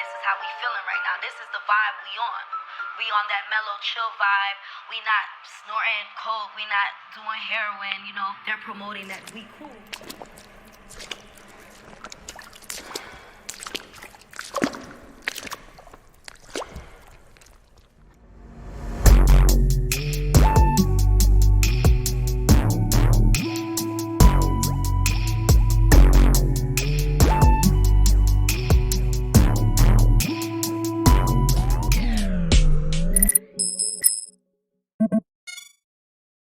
this is how we feeling right now. This is the vibe we on. We on that mellow, chill vibe. We not snorting coke. We not doing heroin. You know, they're promoting that we cool.